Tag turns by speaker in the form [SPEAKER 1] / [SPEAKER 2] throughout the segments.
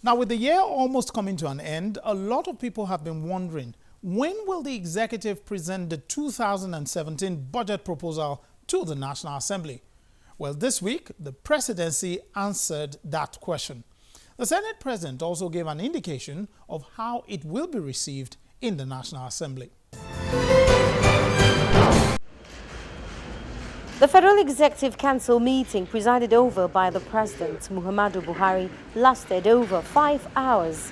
[SPEAKER 1] Now, with the year almost coming to an end, a lot of people have been wondering, when will the executive present the 2017 budget proposal to the National Assembly? Well, this week, the presidency answered that question. The Senate President also gave an indication of how it will be received in the National Assembly.
[SPEAKER 2] The Federal Executive Council meeting presided over by the President, Muhammadu Buhari, lasted over 5 hours.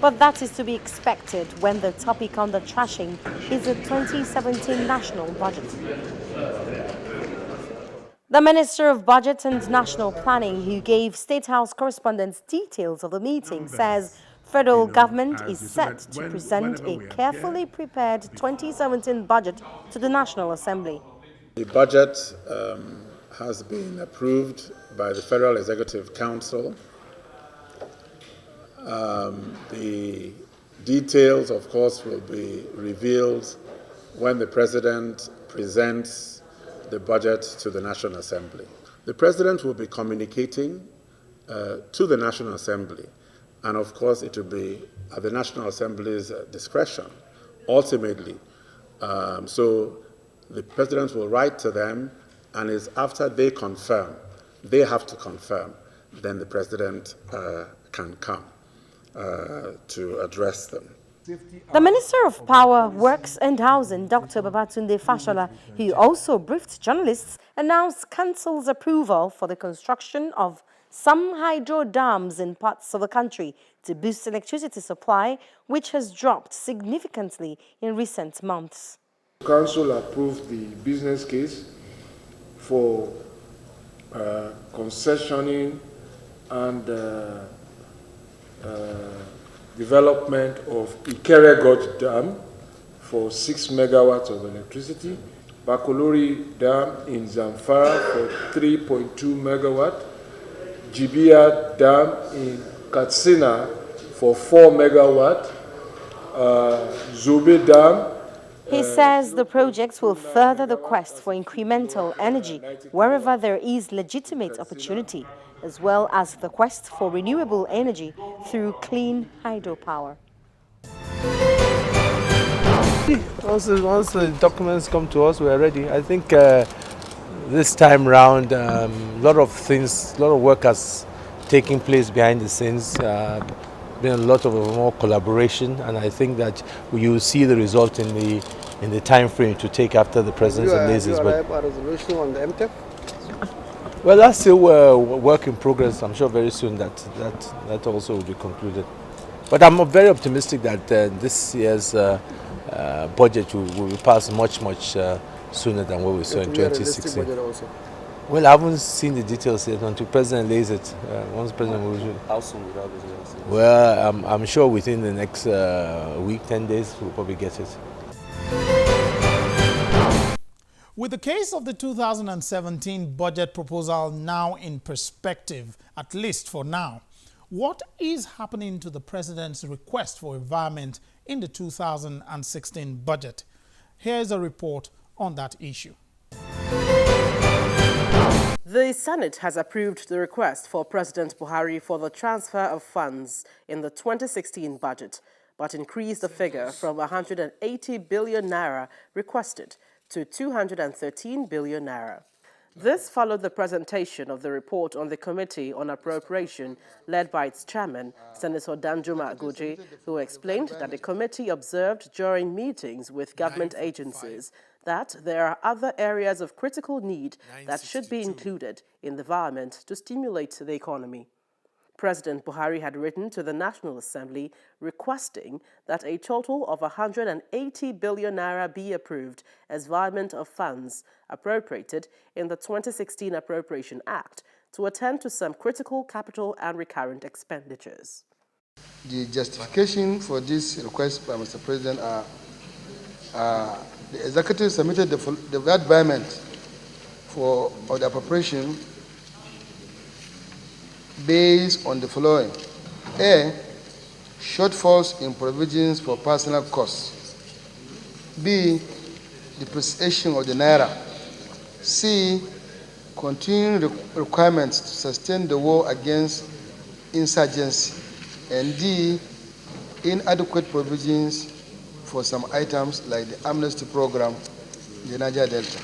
[SPEAKER 2] But that is to be expected when the topic on the trashing is the 2017 national budget. The Minister of Budget and National Planning, who gave State House correspondents details of the meeting, says federal government is set to present a carefully prepared 2017 budget to the National Assembly.
[SPEAKER 3] The budget has been approved by the Federal Executive Council. The details, of course, will be revealed when the President presents the budget to the National Assembly. The President will be communicating to the National Assembly, and of course it will be at the National Assembly's discretion, ultimately. So the President will write to them, and it's after they confirm, they have to confirm, then the President can come to address them.
[SPEAKER 2] The Minister of Power, Works and Housing, Dr. Babatunde Fashola, who also briefed journalists, announced Council's approval for the construction of some hydro dams in parts of the country to boost electricity supply, which has dropped significantly in recent months.
[SPEAKER 4] The Council approved the business case for concessioning and development of Ikeregot Dam for 6 megawatts of electricity, Bakolori Dam in Zamfara for 3.2 megawatt, Jibia Dam in Katsina for 4 megawatt, Zobe Dam.
[SPEAKER 2] He says the projects will further the quest for incremental energy wherever there is legitimate opportunity, as well as the quest for renewable energy through clean hydropower.
[SPEAKER 5] Once the documents come to us, we are ready. I think this time round, a lot of work has taken place behind the scenes. Been a lot of more collaboration, and I think that you will see the result in the time frame to take after the President releases.
[SPEAKER 6] But a resolution on the MTEP?
[SPEAKER 5] Well, that's still work in progress. I'm sure very soon that also will be concluded. But I'm very optimistic that this year's budget will be passed much sooner than what we saw in 2016. Well, I haven't seen the details yet until President lays it. Once President moves it.
[SPEAKER 6] How soon will that be?
[SPEAKER 5] Well, I'm sure within the next week, 10 days, we'll probably get it.
[SPEAKER 1] With the case of the 2017 budget proposal now in perspective, at least for now, what is happening to the President's request for environment in the 2016 budget? Here's a report on that issue.
[SPEAKER 7] The Senate has approved the request for President Buhari for the transfer of funds in the 2016 budget, but increased the figure from 180 billion naira requested to 213 billion naira. This followed the presentation of the report on the Committee on Appropriation led by its chairman, Senator Danjuma Agoje, who explained that the committee observed during meetings with government agencies that there are other areas of critical need that should be included in the environment to stimulate the economy. President Buhari had written to the National Assembly requesting that a total of 180 billion naira be approved as environment of funds appropriated in the 2016 Appropriation Act to attend to some critical capital and recurrent expenditures.
[SPEAKER 8] The justification for this request by Mr. President are the executive submitted the environment for the appropriation based on the following: A, shortfalls in provisions for personal costs; B, depreciation of the naira; C, continuing requirements to sustain the war against insurgency; and D, inadequate provisions for some items like the amnesty program in the Niger Delta.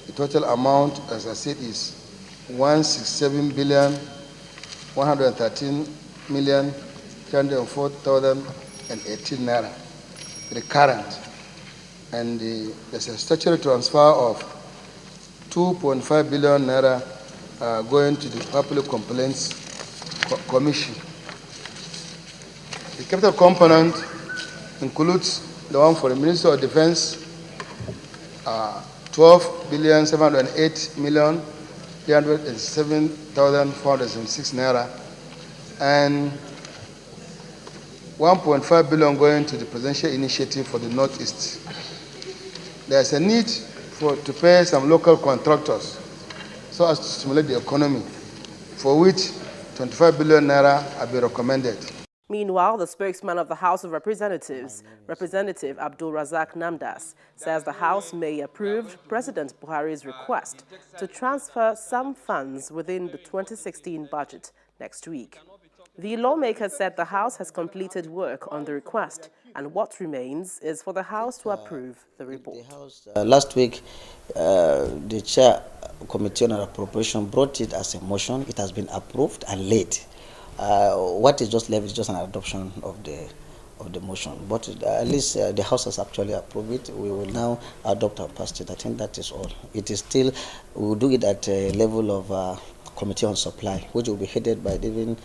[SPEAKER 8] The total amount, as I said, is 167 billion 113 million 304,018 naira, the current, and there's a statutory transfer of 2.5 billion naira going to the Public Complaints Commission. The capital component includes the one for the Minister of Defense, 12 billion 708 million 307,406 naira, and 1.5 billion going to the Presidential Initiative for the Northeast. There's a need to pay some local contractors so as to stimulate the economy, for which 25 billion naira have been recommended.
[SPEAKER 7] Meanwhile, the spokesman of the House of Representatives, Representative Abdul Razak Namdas, says the House may approve President Buhari's request to transfer some funds within the 2016 budget next week. The lawmaker said the House has completed work on the request, and what remains is for the House to approve the report.
[SPEAKER 9] Last week, the Chair Committee on Appropriation brought it as a motion. It has been approved and laid. What is just left is just an adoption of the motion. But at least the House has actually approved it. We will now adopt and pass it. I think that is all. It is still, we will do it at a level of Committee on Supply, which will be headed by even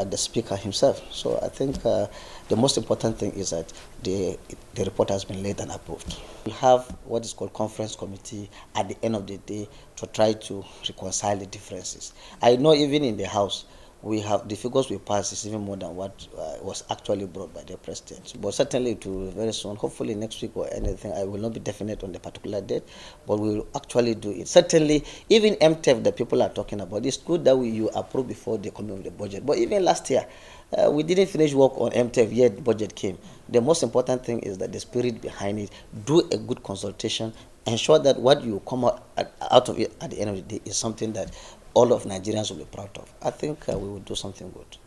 [SPEAKER 9] the Speaker himself. So I think the most important thing is that the report has been laid and approved. We'll have what is called conference committee at the end of the day to try to reconcile the differences. I know even in the House, we have the figures we pass is even more than what was actually brought by the president. But certainly it will very soon, hopefully next week or anything. I will not be definite on the particular date, but we will actually do it. Certainly, even MTEF that people are talking about, it's good that you approve before they come in with the budget. But even last year, we didn't finish work on MTEF yet the budget came. The most important thing is that the spirit behind it, do a good consultation, ensure that what you come out of it at the end of the day is something that all of Nigerians will be proud of. I think we will do something good.